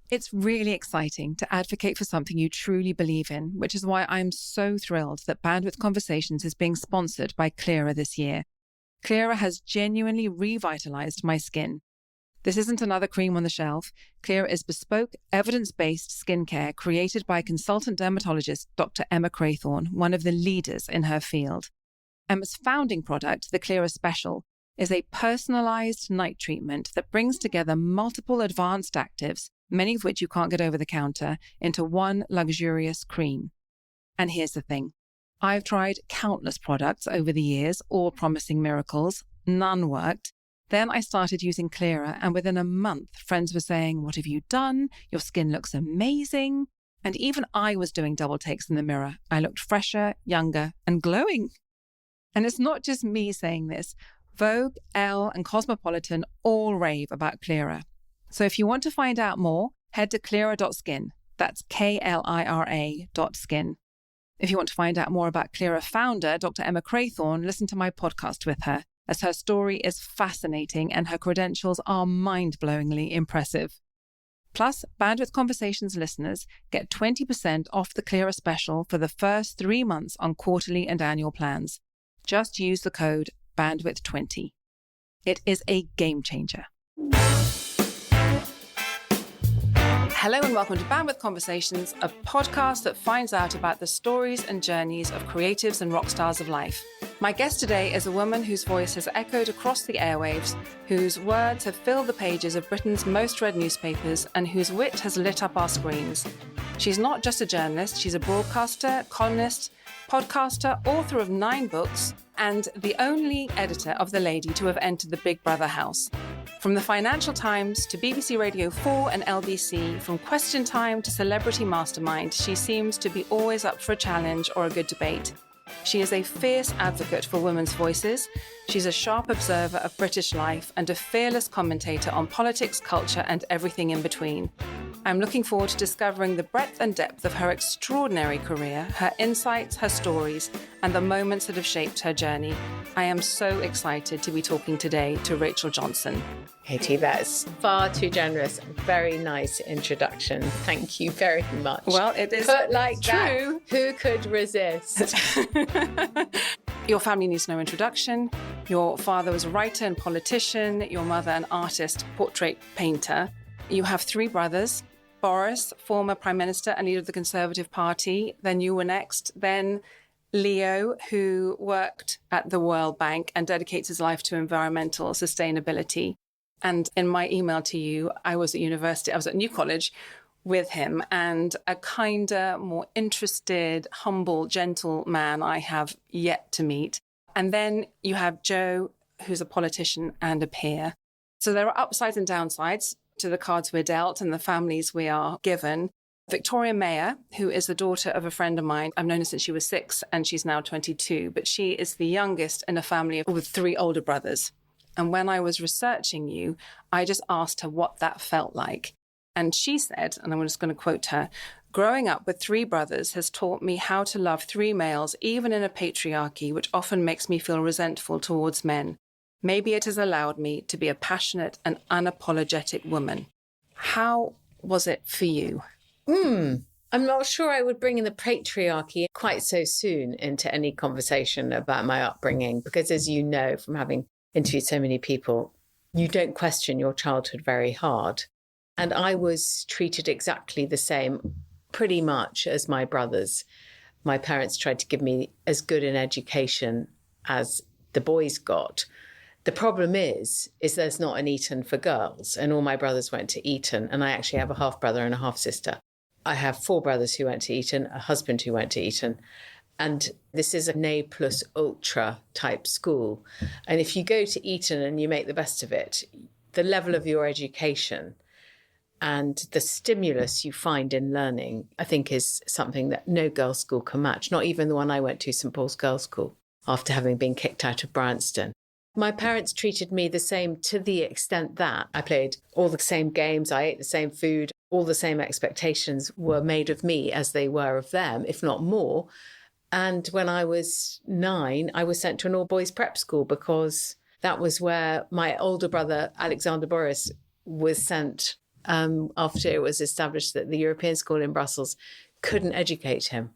It's really exciting to advocate for something you truly believe in, which is why I'm so thrilled that Bandwidth Conversations is being sponsored by Clearer this year. Clearer has genuinely revitalized my skin. This isn't another cream on the shelf. Clearer is bespoke, evidence-based skincare created by consultant dermatologist Dr. Emma Craythorne, one of the leaders in her field. Emma's founding product, the Clearer Special, is a personalized night treatment that brings together multiple advanced actives, many of which you can't get over the counter, into one luxurious cream. And here's the thing. I've tried countless products over the years, all promising miracles. None worked. Then I started using Clearer, and within a month, friends were saying, "What have you done? Your skin looks amazing." And even I was doing double takes in the mirror. I looked fresher, younger, and glowing. And it's not just me saying this. Vogue, Elle, and Cosmopolitan all rave about Clearer. So if you want to find out more, head to clearer.skin. That's Klira.skin. If you want to find out more about Clearer founder, Dr. Emma Craythorne, listen to my podcast with her, as her story is fascinating and her credentials are mind-blowingly impressive. Plus, Bandwidth Conversations listeners get 20% off the Clearer Special for the first 3 months on quarterly and annual plans. Just use the code bandwidth20. It is a game changer. Hello and welcome to Bandwidth Conversations, a podcast that finds out about the stories and journeys of creatives and rock stars of life. My guest today is a woman whose voice has echoed across the airwaves, whose words have filled the pages of Britain's most read newspapers, and whose wit has lit up our screens. She's not just a journalist, she's a broadcaster, columnist, podcaster, author of 9 books, and the only editor of The Lady to have entered the Big Brother house. From the Financial Times to BBC Radio 4 and LBC, from Question Time to Celebrity Mastermind, she seems to be always up for a challenge or a good debate. She is a fierce advocate for women's voices. She's a sharp observer of British life and a fearless commentator on politics, culture, and everything in between. I'm looking forward to discovering the breadth and depth of her extraordinary career, her insights, her stories, and the moments that have shaped her journey. I am so excited to be talking today to Rachel Johnson. Katie, that's far too generous. Very nice introduction. Thank you very much. Well, it is Put like true. That, who could resist? Your family needs no introduction. Your father was a writer and politician. Your mother an artist, portrait painter. You have 3 brothers. Boris, former Prime Minister and leader of the Conservative Party. Then you were next. Then Leo, who worked at the World Bank and dedicates his life to environmental sustainability. And in my email to you, I was at New College with him, and a kinder, more interested, humble, gentle man I have yet to meet. And then you have Joe, who's a politician and a peer. So there are upsides and downsides to the cards we're dealt and the families we are given. Victoria Mayer, who is the daughter of a friend of mine, I've known her since she was 6 and she's now 22, but she is the youngest in a family with 3 older brothers. And when I was researching you, I just asked her what that felt like. And she said, and I'm just going to quote her, "Growing up with 3 brothers has taught me how to love 3 males, even in a patriarchy, which often makes me feel resentful towards men. Maybe it has allowed me to be a passionate and unapologetic woman." How was it for you? I'm not sure I would bring in the patriarchy quite so soon into any conversation about my upbringing, because as you know, from having interviewed so many people, you don't question your childhood very hard. And I was treated exactly the same, pretty much, as my brothers. My parents tried to give me as good an education as the boys got. The problem is there's not an Eton for girls, and all my brothers went to Eton, and I actually have a half brother and a half sister. I have 4 brothers who went to Eton, a husband who went to Eton, and this is an A plus ultra type school. And if you go to Eton and you make the best of it, the level of your education and the stimulus you find in learning, I think, is something that no girls' school can match, not even the one I went to, St Paul's Girls' School, after having been kicked out of Bryanston. My parents treated me the same to the extent that I played all the same games, I ate the same food, all the same expectations were made of me as they were of them, if not more. And when I was 9, I was sent to an all-boys prep school because that was where my older brother, Alexander Boris, was sent after it was established that the European school in Brussels couldn't educate him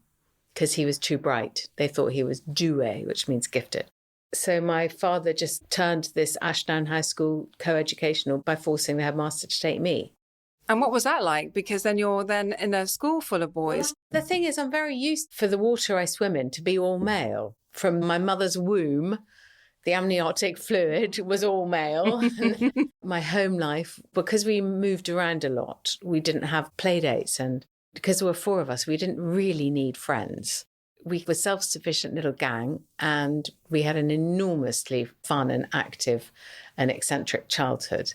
because he was too bright. They thought he was doué, which means gifted. So my father just turned this Ashdown High School co-educational by forcing the headmaster to take me. And what was that like? Because then you're then in a school full of boys. The thing is, I'm very used for the water I swim in to be all male. From my mother's womb, the amniotic fluid was all male. My home life, because we moved around a lot, we didn't have play dates. And because there were 4 of us, we didn't really need friends. We were a self-sufficient little gang, and we had an enormously fun and active and eccentric childhood.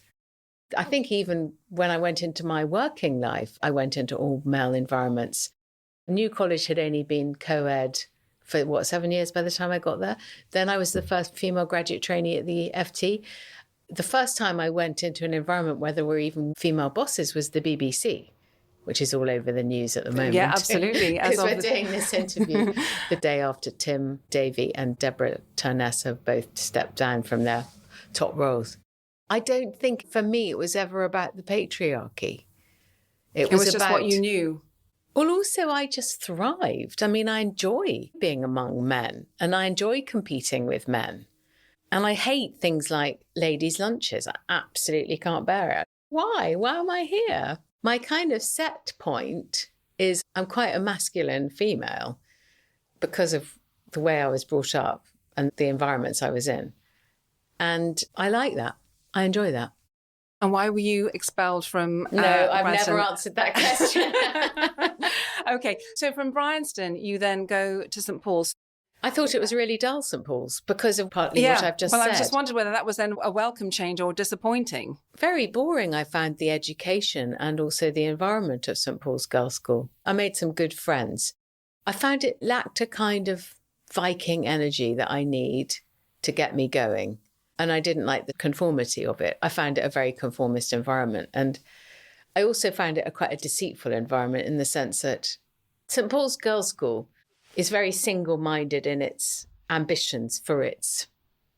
I think even when I went into my working life, I went into all male environments. New College had only been co-ed for, 7 years by the time I got there. Then I was the first female graduate trainee at the FT. The first time I went into an environment where there were even female bosses was the BBC, which is all over the news at the moment. Yeah, absolutely. Because we're doing this interview the day after Tim Davie and Deborah Turness have both stepped down from their top roles. I don't think for me it was ever about the patriarchy. It was just what you knew. Well, also I just thrived. I mean, I enjoy being among men and I enjoy competing with men. And I hate things like ladies' lunches. I absolutely can't bear it. Why? Why am I here? My kind of set point is I'm quite a masculine female because of the way I was brought up and the environments I was in. And I like that. I enjoy that. And why were you expelled from No, I've Bryanston? never answered that question. Okay, so from Bryanston, you then go to St Paul's. I thought it was really dull, St Paul's, because of partly what I've just said. Well, I just wondered whether that was then a welcome change or disappointing. Very boring, I found the education and also the environment of St Paul's Girls' School. I made some good friends. I found it lacked a kind of Viking energy that I need to get me going. And I didn't like the conformity of it. I found it a very conformist environment. And I also found it quite a deceitful environment in the sense that St Paul's Girls' School is very single-minded in its ambitions for its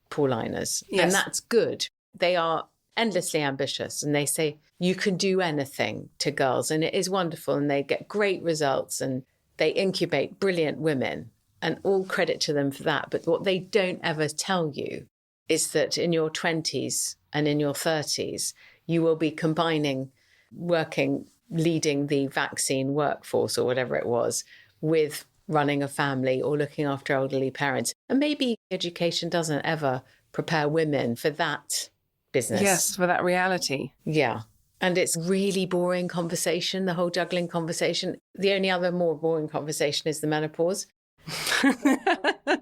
Pauliners. Yes. And that's good. They are endlessly ambitious and they say, you can do anything to girls. And it is wonderful. And they get great results and they incubate brilliant women. And all credit to them for that. But what they don't ever tell you is that in your 20s and in your 30s, you will be combining leading the vaccine workforce or whatever it was with running a family or looking after elderly parents. And maybe education doesn't ever prepare women for that business. Yes, for that reality. Yeah. And it's really boring conversation, the whole juggling conversation. The only other more boring conversation is the menopause.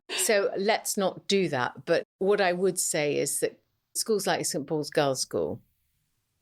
So let's not do that. But what I would say is that schools like St Paul's Girls' School,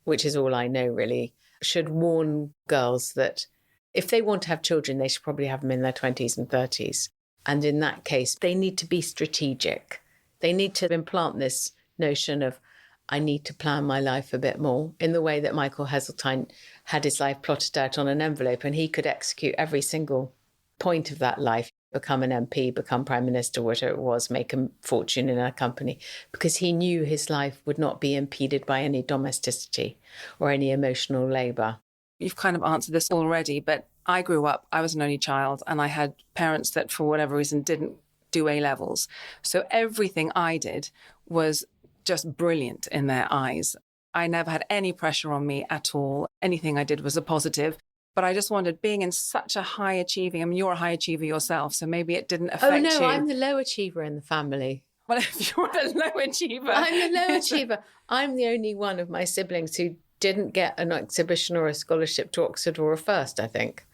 which is all I know really, should warn girls that if they want to have children, they should probably have them in their 20s and 30s. And in that case, they need to be strategic. They need to implant this notion of, I need to plan my life a bit more in the way that Michael Heseltine had his life plotted out on an envelope and he could execute every single point of that life. Become an MP, become Prime Minister, whatever it was, make a fortune in a company, because he knew his life would not be impeded by any domesticity or any emotional labour. You've kind of answered this already, but I grew up, I was an only child, and I had parents that for whatever reason didn't do A-levels. So everything I did was just brilliant in their eyes. I never had any pressure on me at all. Anything I did was a positive. But I just wondered, being in such a high achieving, I mean, you're a high achiever yourself, so maybe it didn't affect you. Oh, no, I'm the low achiever in the family. Well, if you're the low achiever. I'm the low achiever. I'm the only one of my siblings who didn't get an exhibition or a scholarship to Oxford or a first, I think.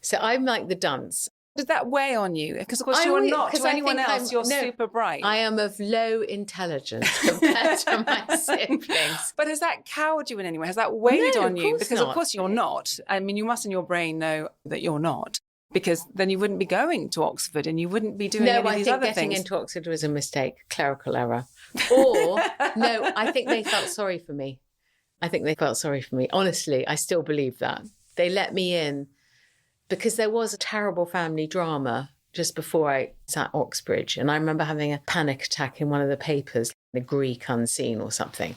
So I'm like the dunce. Does that weigh on you? Because, of course, you're not. To anyone else, you're super bright. I am of low intelligence compared to my siblings. But has that cowed you in any way? Has that weighed on you? Because, not. of course, you're not. I mean, you must in your brain know that you're not. Because then you wouldn't be going to Oxford and you wouldn't be doing any of these other things. No, I think getting into Oxford was a mistake, clerical error. Or, no, I think they felt sorry for me. Honestly, I still believe that. They let me in because there was a terrible family drama just before I sat Oxbridge. And I remember having a panic attack in one of the papers, The Greek Unseen or something.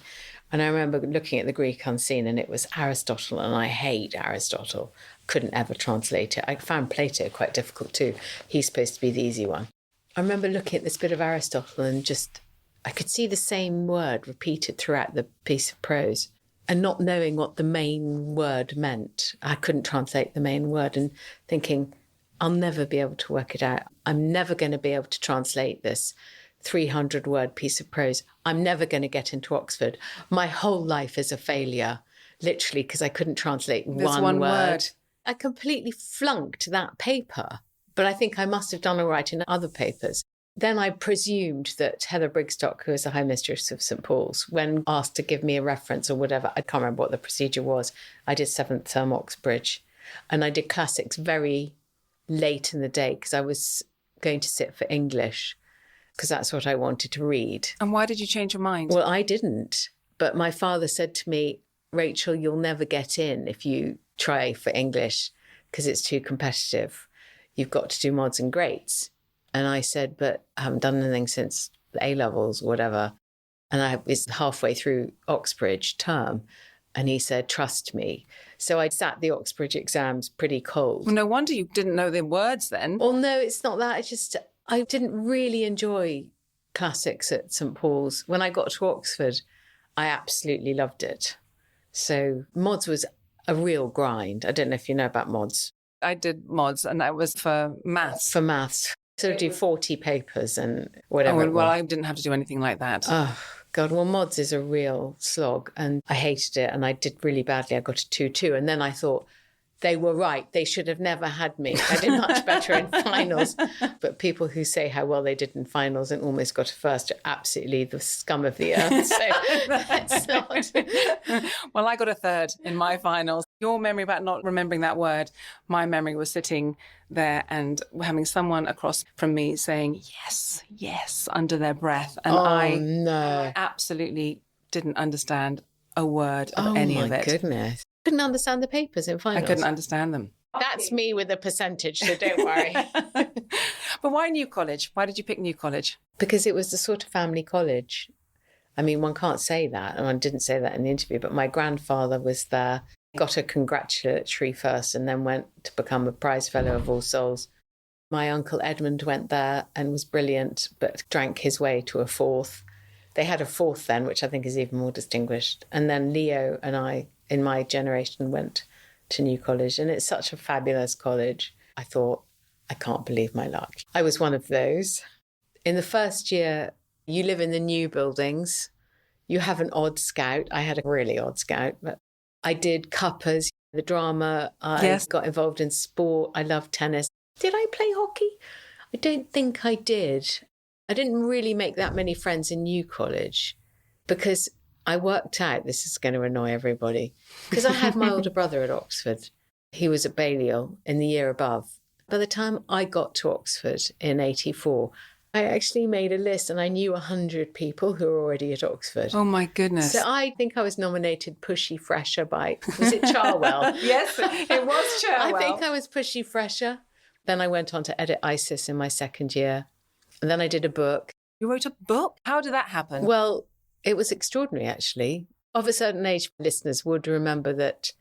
And I remember looking at the Greek Unseen, and it was Aristotle, and I hate Aristotle. Couldn't ever translate it. I found Plato quite difficult too. He's supposed to be the easy one. I remember looking at this bit of Aristotle and just, I could see the same word repeated throughout the piece of prose and not knowing what the main word meant. I couldn't translate the main word and thinking, I'll never be able to work it out. I'm never going to be able to translate this 300-word piece of prose. I'm never going to get into Oxford. My whole life is a failure, literally, because I couldn't translate one word. I completely flunked that paper, but I think I must have done all right in other papers. Then I presumed that Heather Brigstock, who is the High Mistress of St Paul's, when asked to give me a reference or whatever, I can't remember what the procedure was. I did 7th term Oxbridge, and I did classics very late in the day because I was going to sit for English, because that's what I wanted to read. And why did you change your mind? Well, I didn't. But my father said to me, Rachel, you'll never get in if you try for English because it's too competitive. You've got to do mods and greats. And I said, but I haven't done anything since the A-levels or whatever. And I was halfway through Oxbridge term. And he said, trust me. So I sat the Oxbridge exams pretty cold. Well, no wonder you didn't know the words then. Well, no, it's not that. It's just, I didn't really enjoy classics at St Paul's. When I got to Oxford, I absolutely loved it. So mods was a real grind. I don't know if you know about mods. I did mods, and that was for maths. For maths. So do 40 papers and whatever. Oh, well, I didn't have to do anything like that. Oh, God. Well, mods is a real slog, and I hated it, and I did really badly. I got a 2-2, and then I thought, they were right. They should have never had me. I did much better in finals. But people who say how well they did in finals and almost got a first are absolutely the scum of the earth. So that's not. Well, I got a 3rd in my finals. Your memory about not remembering that word, my memory was sitting there and having someone across from me saying, yes, yes, under their breath. And I absolutely didn't understand a word of any of it. Oh, my goodness. Couldn't understand the papers in finals. I couldn't understand them. That's me with a percentage, so don't worry. But why New College? Why did you pick New College? Because it was the sort of family college. I mean, one can't say that, and I didn't say that in the interview, but my grandfather was there, got a congratulatory first, and then went to become a prize fellow of All Souls. My uncle Edmund went there and was brilliant, but drank his way to a 4th. They had a 4th then, which I think is even more distinguished. And then Leo and I, in my generation, went to New College, and it's such a fabulous college. I thought, I can't believe my luck. I was one of those. In the first year, you live in the new buildings. You have an odd scout. I had a really odd scout, but I did cuppers, the drama. I got involved in sport. I loved tennis. Did I play hockey? I don't think I did. I didn't really make that many friends in New College because I worked out, this is going to annoy everybody, because I had my older brother at Oxford. He was at Balliol in the year above. By the time I got to Oxford in 84, I actually made a list and I knew 100 people who were already at Oxford. Oh, my goodness. So I think I was nominated Pushy Fresher by, was it Charwell? Yes, it was Charwell. I think I was Pushy Fresher. Then I went on to edit ISIS in my second year. And then I did a book. You wrote a book? How did that happen? Well, it was extraordinary, actually. Of a certain age, listeners would remember that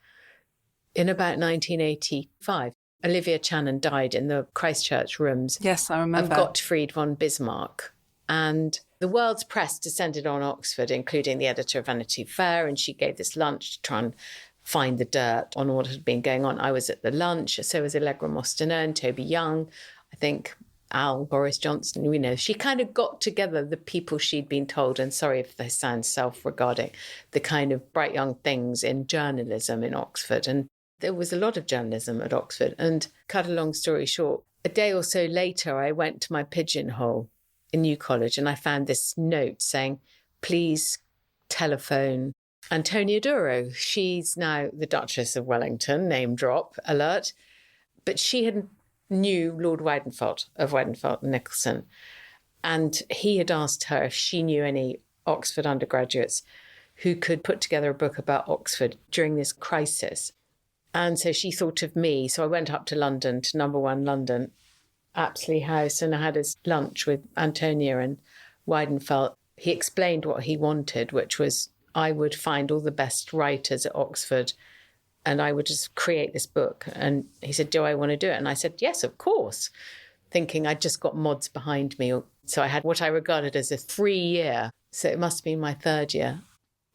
in about 1985, Olivia Channon died in the Christchurch rooms. Yes, I remember. Of Gottfried von Bismarck. And the world's press descended on Oxford, including the editor of Vanity Fair, and she gave this lunch to try and find the dirt on what had been going on. I was at the lunch, so was Allegra Mostiner and Toby Young, I think Al, Boris Johnson, you know. She kind of got together the people she'd been told, and sorry if they sound self-regarding, the kind of bright young things in journalism in Oxford. And there was a lot of journalism at Oxford. And cut a long story short, a day or so later, I went to my pigeonhole in New College and I found this note saying, please telephone Antonia Duro. She's now the Duchess of Wellington, name drop, alert. But she had knew Lord Weidenfeld of Weidenfeld and Nicholson. And he had asked her if she knew any Oxford undergraduates who could put together a book about Oxford during this crisis. And so she thought of me. So I went up to London, to number 1 London, Apsley House, and I had his lunch with Antonia and Weidenfeld. He explained what he wanted, which was I would find all the best writers at Oxford and I would just create this book. And he said, do I want to do it? And I said, yes, of course, thinking I'd just got mods behind me. So I had what I regarded as a 3-year. So it must have been my 3rd year.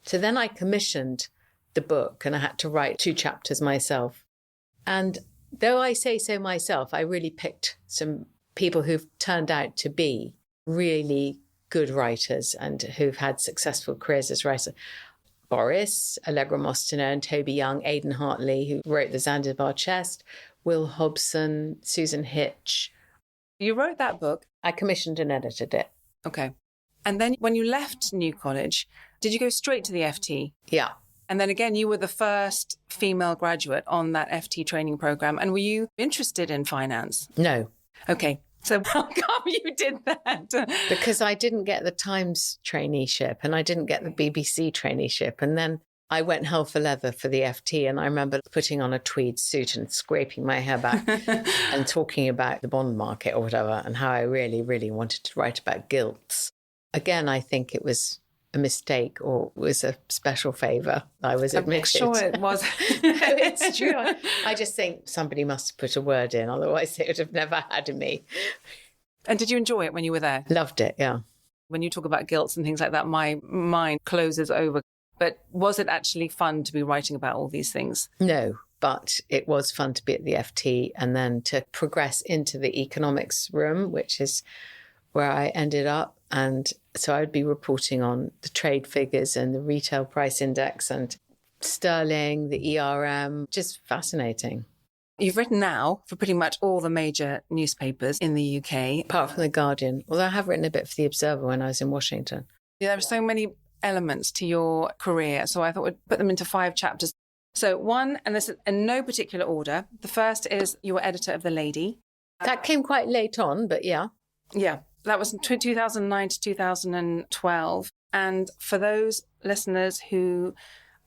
So then I commissioned the book and I had to write 2 chapters myself. And though I say so myself, I really picked some people who've turned out to be really good writers and who've had successful careers as writers. Boris, Allegra Mostiner and Toby Young, Aidan Hartley, who wrote The Zanzibar Chest, Will Hobson, Susan Hitch. You wrote that book. I commissioned and edited it. Okay. And then when you left New College, did you go straight to the FT? Yeah. And then again, you were the first female graduate on that FT training program. And were you interested in finance? No. Okay. So how come you did that? Because I didn't get the Times traineeship and I didn't get the BBC traineeship. And then I went hell for leather for the FT. And I remember putting on a tweed suit and scraping my hair back and talking about the bond market or whatever and how I really, really wanted to write about gilts. Again, I think it was a mistake or was a special favour I was admitted. I'm sure it was. No, it's true. I just think somebody must have put a word in, otherwise they would have never had me. And did you enjoy it when you were there? Loved it, yeah. When you talk about gilts and things like that, my mind closes over. But was it actually fun to be writing about all these things? No, but it was fun to be at the FT and then to progress into the economics room, which is where I ended up. And so I'd be reporting on the trade figures and the retail price index and sterling, the ERM, just fascinating. You've written now for pretty much all the major newspapers in the UK. Apart from The Guardian, although I have written a bit for The Observer when I was in Washington. There are so many elements to your career, so I thought we'd put them into 5 chapters. So one, and this is in no particular order. The first is you were editor of The Lady. That came quite late on, but yeah. Yeah. That was 2009 to 2012. And for those listeners who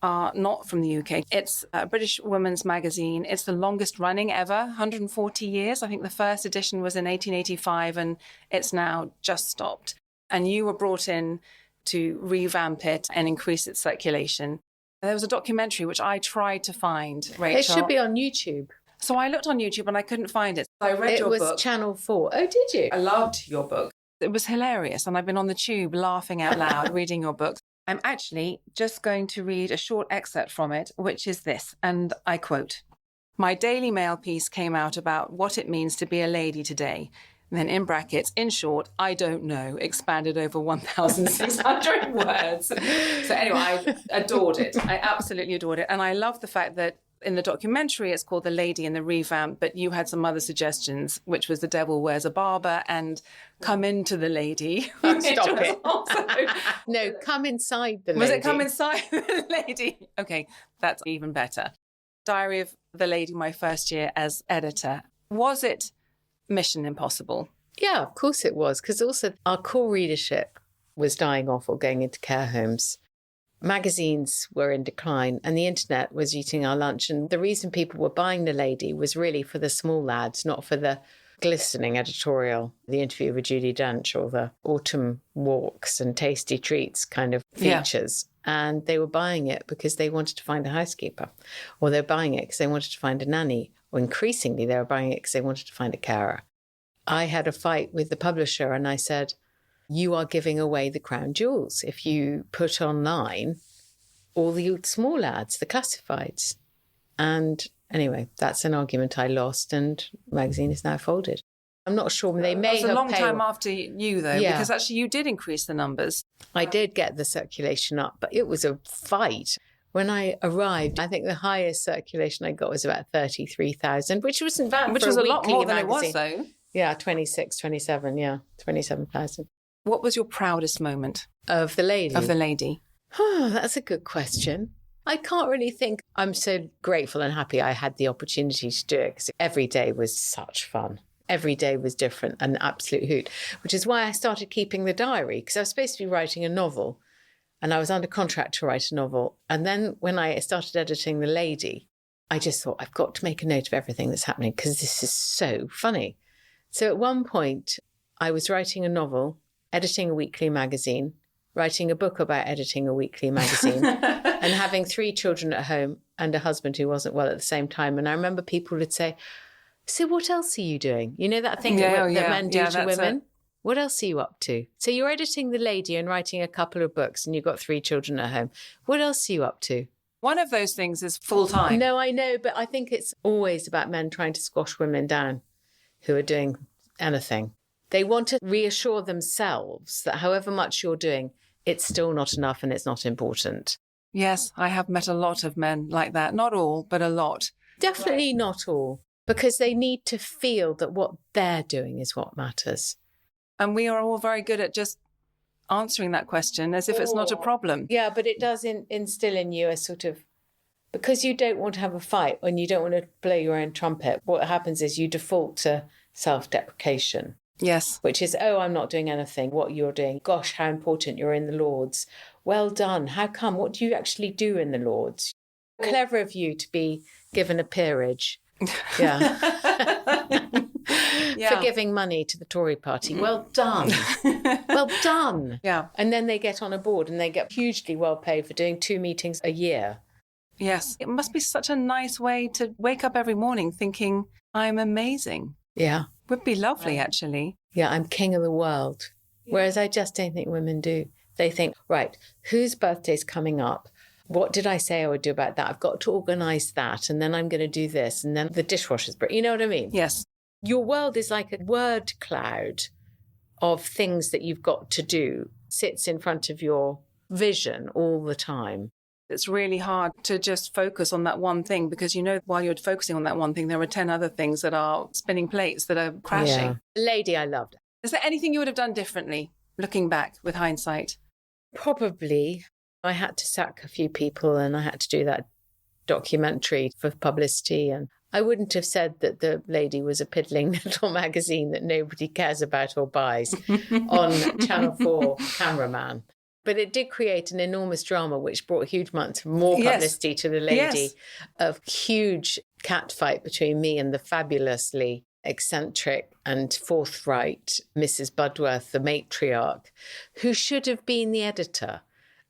are not from the UK, it's a British women's magazine. It's the longest running ever, 140 years. I think the first edition was in 1885 and it's now just stopped. And you were brought in to revamp it and increase its circulation. There was a documentary which I tried to find, Rachel. It should be on YouTube. So I looked on YouTube and I couldn't find it. I read your book. It was Channel 4. Oh, did you? I loved your book. It was hilarious. And I've been on the tube laughing out loud, reading your book. I'm actually just going to read a short excerpt from it, which is this. And I quote, "My Daily Mail piece came out about what it means to be a lady today. And then in brackets, in short, I don't know, expanded over 1,600 words." So anyway, I adored it. I absolutely adored it. And I love the fact that in the documentary, it's called The Lady in the Revamp, but you had some other suggestions, which was The Devil Wears a Barber and Come Into the Lady. Stop it. Also... No, Come Inside the Lady. Was it Come Inside the Lady? Okay, that's even better. Diary of the Lady, my first year as editor. Was it mission impossible? Yeah, of course it was, because also our core readership was dying off or going into care homes. Magazines were in decline and the internet was eating our lunch. And the reason people were buying The Lady was really for the small lads, not for the glistening editorial, the interview with Judi Dench or the autumn walks and tasty treats kind of features. Yeah. And they were buying it because they wanted to find a housekeeper, or they're buying it because they wanted to find a nanny, or increasingly they were buying it because they wanted to find a carer. I had a fight with the publisher and I said, you are giving away the crown jewels if you put online all the small ads, the classifieds. And anyway, that's an argument I lost and the magazine is now folded. I'm not sure. They may have... It was a long time after you, though, because actually you did increase the numbers. I did get the circulation up, but it was a fight. When I arrived, I think the highest circulation I got was about 33,000, which wasn't bad. Which was a lot more than it was, though. Yeah, 27,000. What was your proudest moment? Of The Lady? Of The Lady. Oh, that's a good question. I can't really think. I'm so grateful and happy I had the opportunity to do it because every day was such fun. Every day was different, an absolute hoot, which is why I started keeping the diary, because I was supposed to be writing a novel and I was under contract to write a novel. And then when I started editing The Lady, I just thought, I've got to make a note of everything that's happening because this is so funny. So at one point, I was writing a novel, editing a weekly magazine, writing a book about editing a weekly magazine and having 3 children at home and a husband who wasn't well at the same time. And I remember people would say, so what else are you doing? You know that thing that men do to women? What else are you up to? So you're editing The Lady and writing a couple of books and you've got 3 children at home. What else are you up to? One of those things is full-time. No, I know, but I think it's always about men trying to squash women down who are doing anything. They want to reassure themselves that however much you're doing, it's still not enough and it's not important. Yes, I have met a lot of men like that. Not all, but a lot. Definitely not all, because they need to feel that what they're doing is what matters. And we are all very good at just answering that question as if it's not a problem. Yeah, but it does instill in you a sort of, because you don't want to have a fight and you don't want to blow your own trumpet, what happens is you default to self-deprecation. Yes. Which is, oh, I'm not doing anything. What you're doing. Gosh, how important you're in the Lords. Well done. How come? What do you actually do in the Lords? Clever of you to be given a peerage. Yeah. For giving money to the Tory party. Well done. Well done. Yeah. And then they get on a board and they get hugely well paid for doing 2 meetings a year. Yes. It must be such a nice way to wake up every morning thinking, I'm amazing. Yeah. Would be lovely, actually. Yeah, I'm king of the world. Whereas I just don't think women do. They think, right, whose birthday's coming up? What did I say I would do about that? I've got to organise that. And then I'm going to do this. And then the dishwasher's break. You know what I mean? Yes. Your world is like a word cloud of things that you've got to do. Sits in front of your vision all the time. It's really hard to just focus on that one thing because, you know, while you're focusing on that one thing, there are 10 other things that are spinning plates that are crashing. Yeah. Lady, I loved. Is there anything you would have done differently, looking back with hindsight? Probably. I had to sack a few people and I had to do that documentary for publicity. And I wouldn't have said that The Lady was a piddling little magazine that nobody cares about or buys on Channel 4 cameraman. But it did create an enormous drama, which brought huge amounts of more publicity to The Lady, a huge catfight between me and the fabulously eccentric and forthright Mrs. Budworth, the matriarch, who should have been the editor.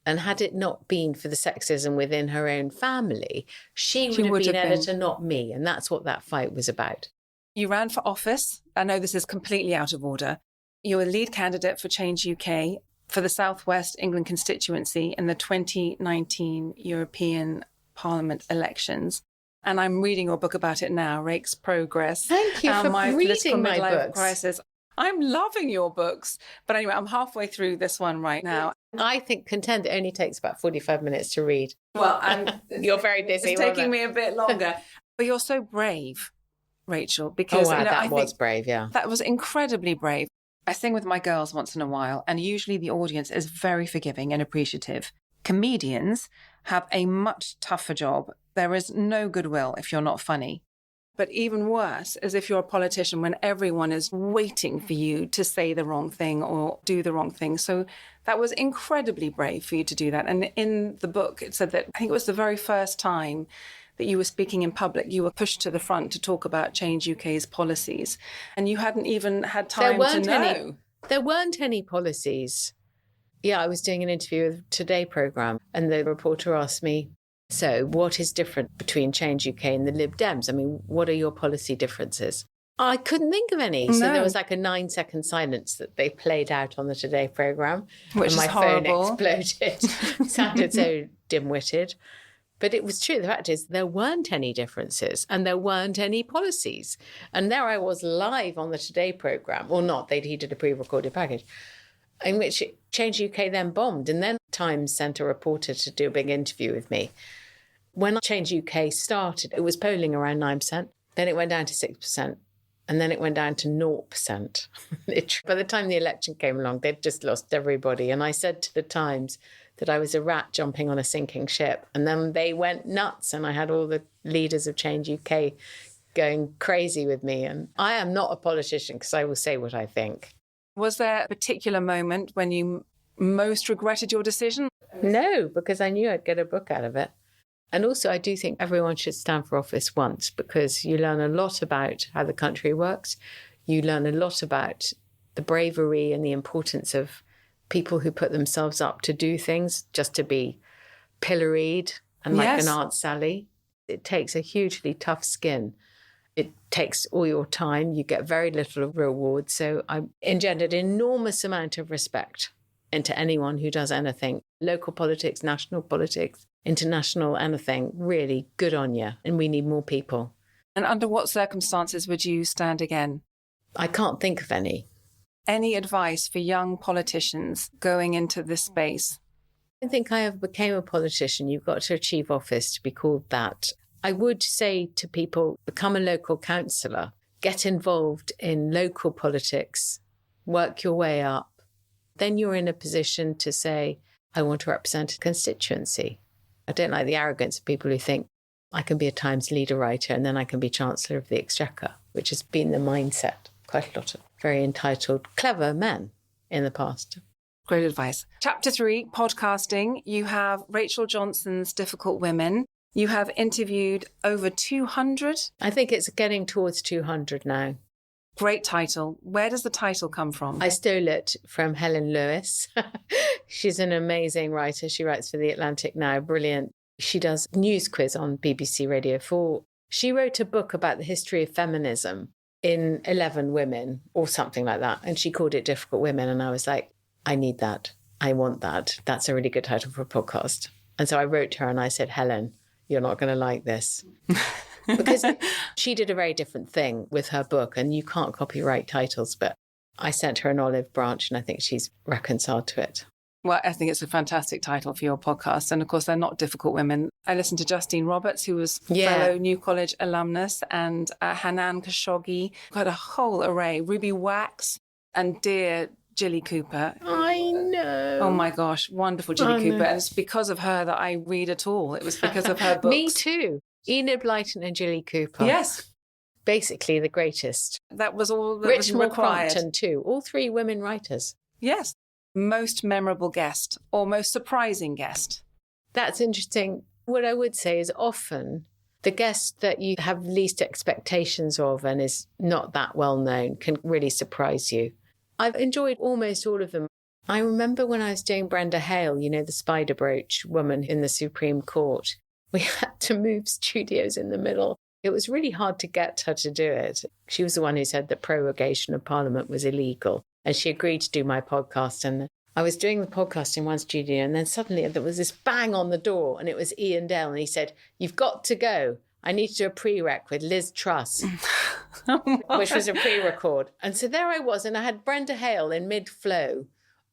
And had it not been for the sexism within her own family, she would have been editor, not me. And that's what that fight was about. You ran for office. I know this is completely out of order. You were lead candidate for Change UK for the South West England constituency in the 2019 European Parliament elections. And I'm reading your book about it now, Rake's Progress. Thank you for reading my books. Crisis. I'm loving your books. But anyway, I'm halfway through this one right now. I think Contend only takes about 45 minutes to read. Well, and you're very busy. It's taking me a bit longer. But you're so brave, Rachel, because that was brave, yeah. That was incredibly brave. I sing with my girls once in a while, and usually the audience is very forgiving and appreciative. Comedians have a much tougher job. There is no goodwill if you're not funny. But even worse is if you're a politician when everyone is waiting for you to say the wrong thing or do the wrong thing. So that was incredibly brave for you to do that. And in the book, it said that I think it was the very first time that you were speaking in public, you were pushed to the front to talk about Change UK's policies. And you hadn't even had time to know. There weren't any policies. Yeah, I was doing an interview with Today programme and the reporter asked me, so what is different between Change UK and the Lib Dems? I mean, what are your policy differences? I couldn't think of any. No. So there was like a 9-second silence that they played out on the Today programme. Which and is horrible. My phone exploded. It sounded so dim-witted. But it was true. The fact is, there weren't any differences and there weren't any policies. And there I was live on the Today programme, or not, he did a pre-recorded package, in which Change UK then bombed. And then Times sent a reporter to do a big interview with me. When Change UK started, it was polling around 9%. Then it went down to 6%. And then it went down to 0%. By the time the election came along, they'd just lost everybody. And I said to the Times that I was a rat jumping on a sinking ship. And then they went nuts. And I had all the leaders of Change UK going crazy with me. And I am not a politician because I will say what I think. Was there a particular moment when you most regretted your decision? No, because I knew I'd get a book out of it. And also, I do think everyone should stand for office once because you learn a lot about how the country works. You learn a lot about the bravery and the importance of people who put themselves up to do things just to be pilloried and like Yes. an Aunt Sally. It takes a hugely tough skin. It takes all your time. You get very little reward. So I engendered an enormous amount of respect into anyone who does anything. Local politics, national politics, international, anything. Really good on you. And we need more people. And under what circumstances would you stand again? I can't think of any. Any advice for young politicians going into this space? I think I ever became a politician. You've got to achieve office to be called that. I would say to people, become a local councillor, get involved in local politics, work your way up. Then you're in a position to say, I want to represent a constituency. I don't like the arrogance of people who think I can be a Times leader writer and then I can be Chancellor of the Exchequer, which has been the mindset. Quite a lot of very entitled, clever men in the past. Great advice. Chapter 3, podcasting. You have Rachel Johnson's Difficult Women. You have interviewed over 200. I think it's getting towards 200 now. Great title. Where does the title come from? I stole it from Helen Lewis. She's an amazing writer. She writes for The Atlantic now. Brilliant. She does news quiz on BBC Radio 4. She wrote a book about the history of feminism in 11 women or something like that. And she called it Difficult Women. And I was like, I need that. I want that. That's a really good title for a podcast. And so I wrote to her and I said, Helen, you're not going to like this. Because she did a very different thing with her book and you can't copyright titles. But I sent her an olive branch and I think she's reconciled to it. Well, I think it's a fantastic title for your podcast. And of course, they're not difficult women. I listened to Justine Roberts, who was fellow New College alumnus, and Hanan Khashoggi, got a whole array. Ruby Wax and dear Jilly Cooper. I know. Oh my gosh, wonderful Jilly Cooper. And it's because of her that I read at all. It was because of her books. Me too. Enid Blyton and Jilly Cooper. Yes. Basically the greatest. That was all that was required. Crompton too. All 3 women writers. Yes. Most memorable guest or most surprising guest? That's interesting. What I would say is often the guest that you have least expectations of and is not that well known can really surprise you. I've enjoyed almost all of them. I remember when I was doing Brenda Hale, you know, the spider brooch woman in the Supreme Court, we had to move studios in the middle. It was really hard to get her to do it. She was the one who said that prorogation of Parliament was illegal. And she agreed to do my podcast. And I was doing the podcast in one studio. And then suddenly there was this bang on the door. And it was Ian Dell. And he said, you've got to go. I need to do a prereq with Liz Truss, which was a pre-record. And so there I was. And I had Brenda Hale in mid-flow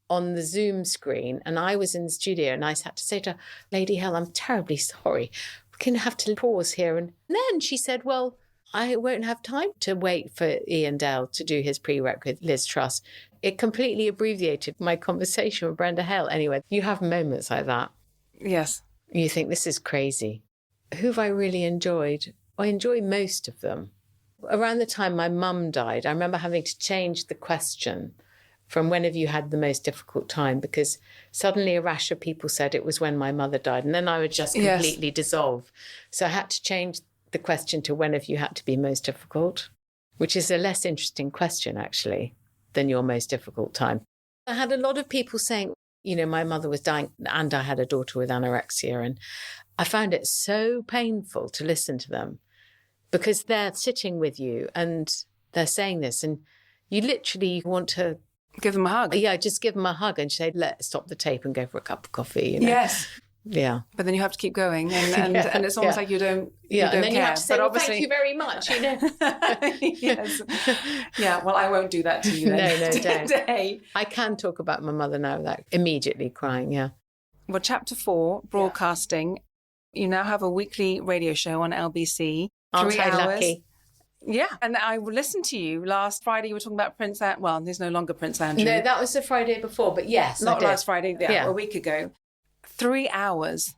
on the Zoom screen. And I was in the studio. And I had to say to her, Lady Hale, I'm terribly sorry. We can have to pause here. And then she said, well, I won't have time to wait for Ian Dell to do his prereq with Liz Truss. It completely abbreviated my conversation with Brenda Hale. Anyway, you have moments like that. Yes. You think, this is crazy. Who have I really enjoyed? I enjoy most of them. Around the time my mum died, I remember having to change the question from when have you had the most difficult time? Because suddenly a rash of people said it was when my mother died. And then I would just completely dissolve. So I had to change the question to when have you had to be most difficult, which is a less interesting question, actually, than your most difficult time. I had a lot of people saying, you know, my mother was dying and I had a daughter with anorexia. And I found it so painful to listen to them because they're sitting with you and they're saying this and you literally want to give them a hug. Yeah, just give them a hug and say, let's stop the tape and go for a cup of coffee. You know? Yes. Yeah. But then you have to keep going and it's almost like you don't and then care. you have to say, but well, obviously... thank you very much, you know. Yes. Yeah, well, I won't do that to you then. No, don't. Today. I can talk about my mother now without immediately crying, yeah. Well, chapter 4, broadcasting. You now have a weekly radio show on LBC. Aren't 3 I hours. lucky? Yeah, and I listened to you last Friday. You were talking about Prince Andrew. Well, there's no longer Prince Andrew. No, that was the Friday before, but yes, not I did. last Friday. Yeah, a week ago. 3 hours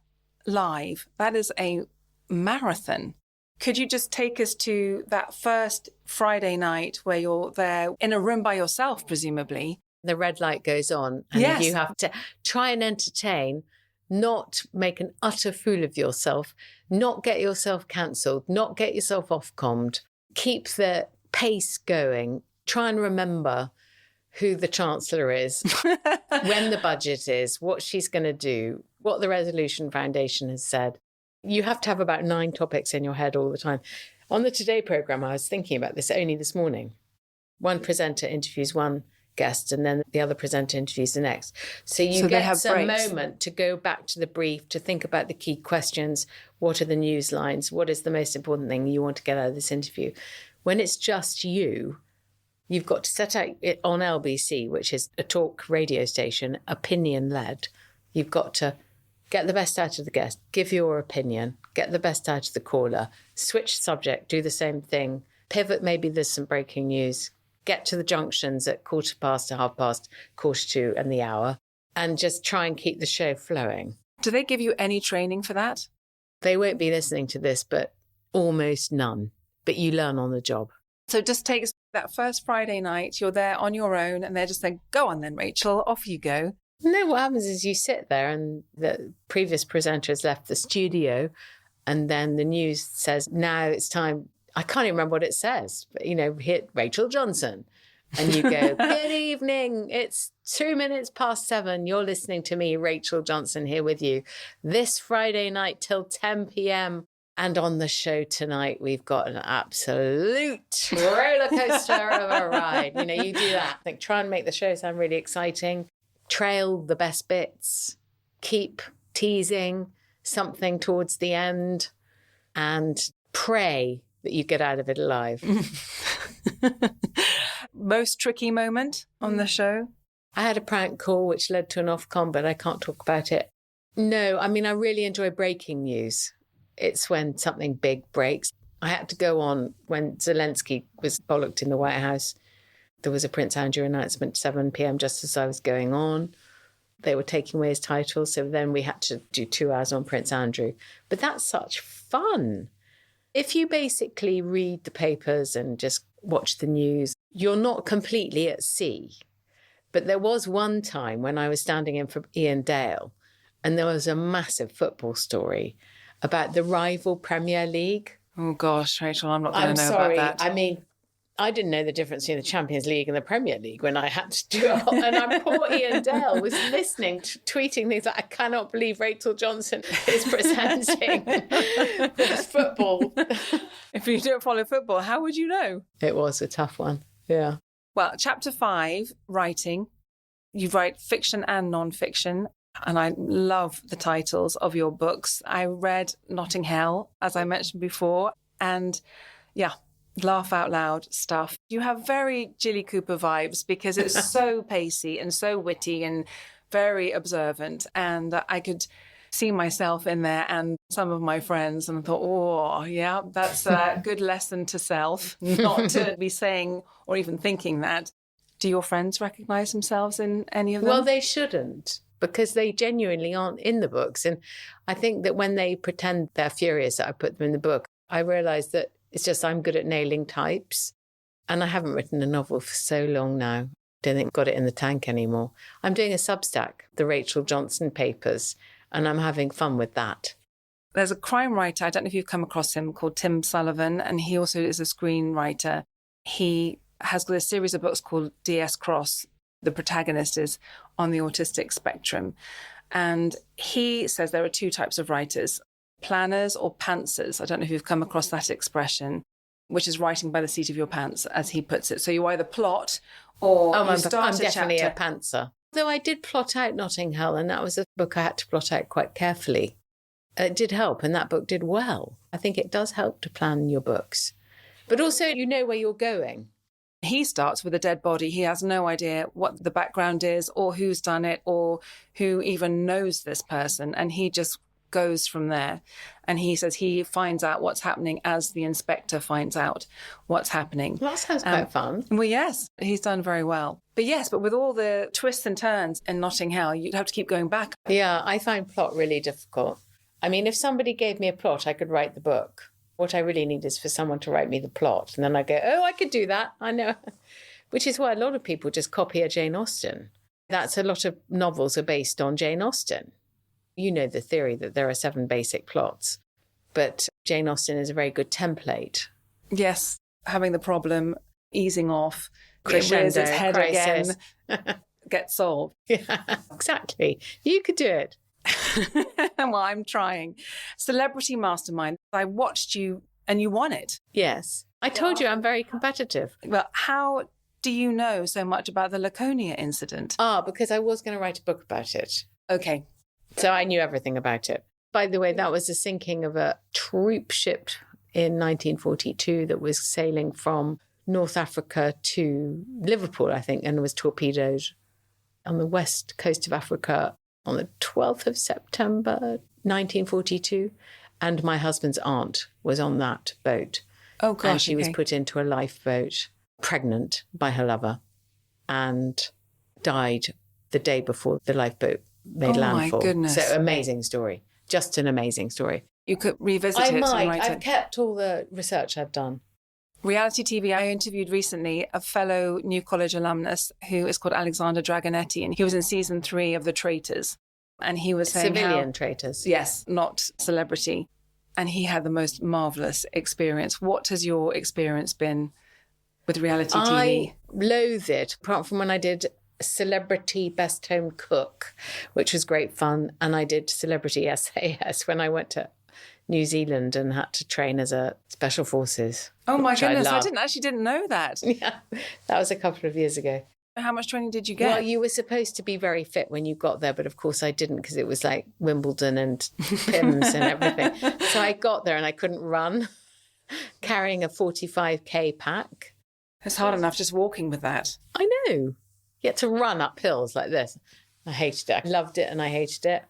live. That is a marathon. Could you just take us to that first Friday night where you're there in a room by yourself, presumably? The red light goes on and you have to try and entertain, not make an utter fool of yourself, not get yourself cancelled, not get yourself Ofcomed, keep the pace going, try and remember who the Chancellor is, when the budget is, what she's going to do, what the Resolution Foundation has said. You have to have about 9 topics in your head all the time. On the Today programme, I was thinking about this only this morning. One presenter interviews one guest and then the other presenter interviews the next. So you get some moment to go back to the brief, to think about the key questions. What are the news lines? What is the most important thing you want to get out of this interview? When it's just you, you've got to set out it on LBC, which is a talk radio station, opinion-led. You've got to get the best out of the guest, give your opinion, get the best out of the caller, switch subject, do the same thing, pivot, maybe there's some breaking news, get to the junctions at 1:15 to 2:30, 1:45, and the hour, and just try and keep the show flowing. Do they give you any training for that? They won't be listening to this, but almost none. But you learn on the job. So it just takes that first Friday night, you're there on your own, and they're just saying, go on then, Rachel, off you go. No, what happens is you sit there and the previous presenter has left the studio and then the news says, now it's time. I can't even remember what it says, but, hit Rachel Johnson. And you go, good evening. It's 7:02. You're listening to me, Rachel Johnson, here with you this Friday night till 10 p.m. And on the show tonight, we've got an absolute roller coaster of a ride. You do that. Try and make the show sound really exciting. Trail the best bits. Keep teasing something towards the end. And pray that you get out of it alive. Most tricky moment on the show? I had a prank call which led to an Ofcom, but I can't talk about it. No, I really enjoy breaking news. It's when something big breaks. I had to go on when Zelensky was bollocked in the White House. There was a Prince Andrew announcement, 7 p.m, just as I was going on. They were taking away his title, so then we had to do 2 hours on Prince Andrew. But that's such fun. If you basically read the papers and just watch the news, you're not completely at sea. But there was one time when I was standing in for Ian Dale, and there was a massive football story about the rival Premier League. Oh, gosh, Rachel, I'm not going to know about that. I didn't know the difference between the Champions League and the Premier League when I had to do it. And our poor Ian Dale was listening, tweeting things like, I cannot believe Rachel Johnson is presenting this football. If you don't follow football, how would you know? It was a tough one, yeah. Well, chapter 5, writing. You write fiction and non-fiction. And I love the titles of your books. I read Notting Hill, as I mentioned before. And yeah, laugh out loud stuff. You have very Jilly Cooper vibes because it's so pacey and so witty and very observant. And I could see myself in there and some of my friends and I thought, oh, yeah, that's a good lesson to self, not to be saying or even thinking that. Do your friends recognise themselves in any of them? Well, they shouldn't, because they genuinely aren't in the books. And I think that when they pretend they're furious that I put them in the book, I realise that it's just I'm good at nailing types. And I haven't written a novel for so long now. Don't think I've got it in the tank anymore. I'm doing a Substack, the Rachel Johnson Papers, and I'm having fun with that. There's a crime writer, I don't know if you've come across him, called Tim Sullivan, and he also is a screenwriter. He has got a series of books called DS Cross. The protagonist is on the autistic spectrum. And he says there are 2 types of writers, planners or pantsers. I don't know if you've come across that expression, which is writing by the seat of your pants, as he puts it. So you either plot or you start I'm definitely chapter. A pantser. Though I did plot out Notting Hill, and that was a book I had to plot out quite carefully. It did help, and that book did well. I think it does help to plan your books. But also, you know where you're going. He starts with a dead body. He has no idea what the background is or who's done it or who even knows this person. And he just goes from there. And he says he finds out what's happening as the inspector finds out what's happening. Well, that sounds quite fun. Well, yes, he's done very well. But with all the twists and turns in Notting Hill, you'd have to keep going back. Yeah, I find plot really difficult. I mean, if somebody gave me a plot, I could write the book. What I really need is for someone to write me the plot. And then I go, oh, I could do that. I know. Which is why a lot of people just copy a Jane Austen. That's a lot of novels are based on Jane Austen. You know the theory that there are 7 basic plots. But Jane Austen is a very good template. Yes, having the problem easing off, Crescendo, it rears its head crisis. again, gets solved. Yeah, exactly. You could do it. Well, I'm trying. Celebrity Mastermind. I watched you and you won it. Yes. I told you I'm very competitive. Well, how do you know so much about the Laconia incident? Because I was going to write a book about it. Okay. So I knew everything about it. By the way, that was the sinking of a troop ship in 1942 that was sailing from North Africa to Liverpool, I think, and was torpedoed on the west coast of Africa on the 12th of September, 1942. And my husband's aunt was on that boat. Oh, gosh. And she was put into a lifeboat, pregnant by her lover, and died the day before the lifeboat made landfall. Oh, my goodness. So amazing story. Just an amazing story. You could revisit I it might. and write I've it. kept all the research I've done. Reality TV, I interviewed recently a fellow New College alumnus who is called Alexander Dragonetti, and he was in season 3 of The Traitors. And he was saying Civilian traitors. Yes, not celebrity. And he had the most marvellous experience. What has your experience been with reality TV? I loathe it, apart from when I did Celebrity Best Home Cook, which was great fun. And I did Celebrity SAS when I went to New Zealand and had to train as a Special Forces. Oh my goodness, I loved. didn't know that. Yeah, that was a couple of years ago. How much training did you get? Well, you were supposed to be very fit when you got there, but of course I didn't, because it was like Wimbledon and Pims and everything. So I got there and I couldn't run, carrying a 45k pack. It's hard enough just walking with that. I know. You had to run up hills like this. I hated it. I loved it and I hated it.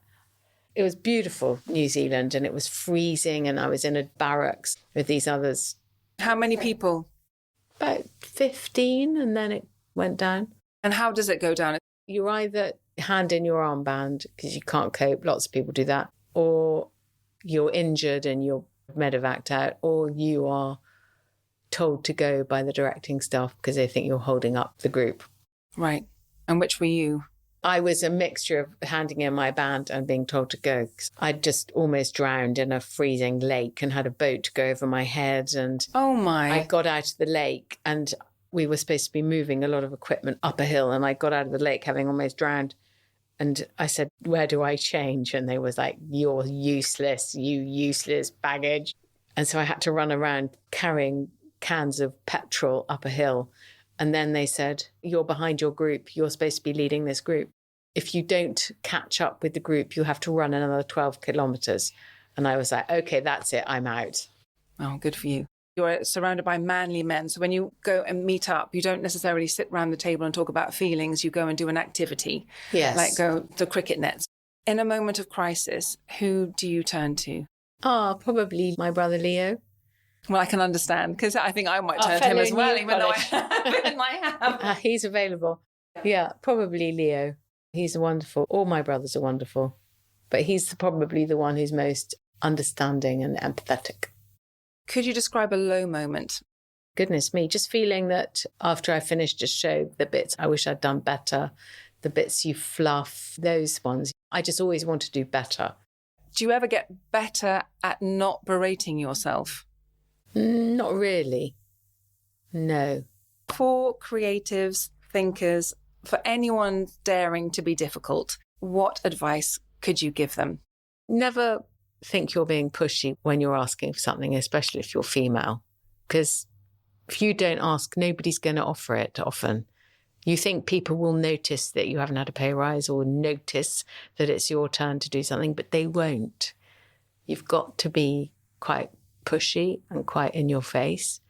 It was beautiful, New Zealand, and it was freezing, and I was in a barracks with these others. How many people? About 15, and then it went down. And how does it go down? You're either hand in your armband because you can't cope, lots of people do that, or you're injured and you're medevaced out, or you are told to go by the directing staff because they think you're holding up the group. Right. And which were you? I was a mixture of handing in my band and being told to go. I'd just almost drowned in a freezing lake and had a boat to go over my head. And oh my! I got out of the lake and we were supposed to be moving a lot of equipment up a hill, and I got out of the lake having almost drowned. And I said, where do I change? And they was like, you're useless, you useless baggage. And so I had to run around carrying cans of petrol up a hill. And then they said, you're behind your group. You're supposed to be leading this group. If you don't catch up with the group, you have to run another 12 kilometres. And I was like, okay, that's it. I'm out. Oh, good for you. You're surrounded by manly men. So when you go and meet up, you don't necessarily sit around the table and talk about feelings. You go and do an activity. Yes. Like go to cricket nets. In a moment of crisis, who do you turn to? Probably my brother Leo. Well, I can understand, because I think I might turn to him as well, even though I have. He's available. Yeah, probably Leo. He's wonderful. All my brothers are wonderful. But he's probably the one who's most understanding and empathetic. Could you describe a low moment? Goodness me, just feeling that after I finished a show, the bits I wish I'd done better, the bits you fluff, those ones. I just always want to do better. Do you ever get better at not berating yourself? Not really. No. For creatives, thinkers, for anyone daring to be difficult, what advice could you give them? Never think you're being pushy when you're asking for something, especially if you're female. Because if you don't ask, nobody's going to offer it often. You think people will notice that you haven't had a pay rise or notice that it's your turn to do something, but they won't. You've got to be quite pushy and quite in your face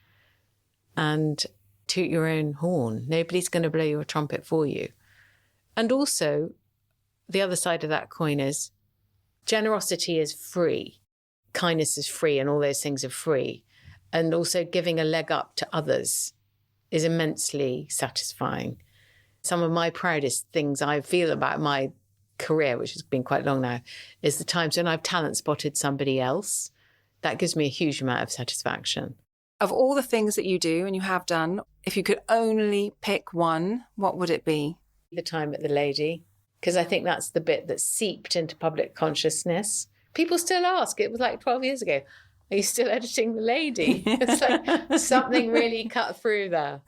and toot your own horn. Nobody's going to blow your trumpet for you. And also, the other side of that coin is generosity is free. Kindness is free, and all those things are free. And also giving a leg up to others is immensely satisfying. Some of my proudest things I feel about my career, which has been quite long now, is the times when I've talent spotted somebody else. That gives me a huge amount of satisfaction. Of all the things that you do and you have done, if you could only pick one, what would it be? The time at the Lady, because I think that's the bit that seeped into public consciousness. People still ask. It was like 12 years ago. Are you still editing the lady? It's like something really cut through there.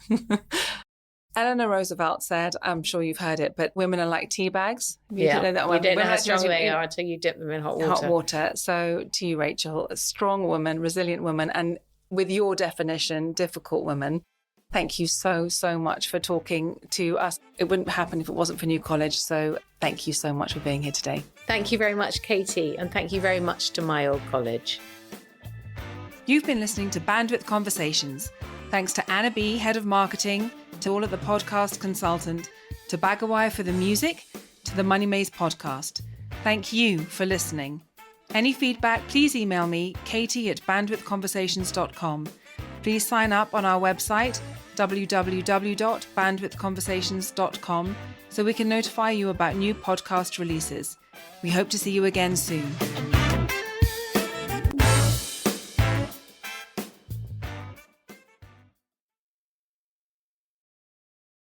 Eleanor Roosevelt said, I'm sure you've heard it, but women are like tea bags. You don't know how strong they are until you dip them in hot water. So to you, Rachel, a strong woman, resilient woman, and with your definition, difficult woman. Thank you so, so much for talking to us. It wouldn't happen if it wasn't for New College. So thank you so much for being here today. Thank you very much, Katie. And thank you very much to my old college. You've been listening to Bandwidth Conversations. Thanks to Anna B., Head of Marketing, to all at the podcast consultant, to Bagawire for the music, to the Money Maze podcast. Thank you for listening. Any feedback, please email me, katie@bandwidthconversations.com. Please sign up on our website, www.bandwidthconversations.com, so we can notify you about new podcast releases. We hope to see you again soon.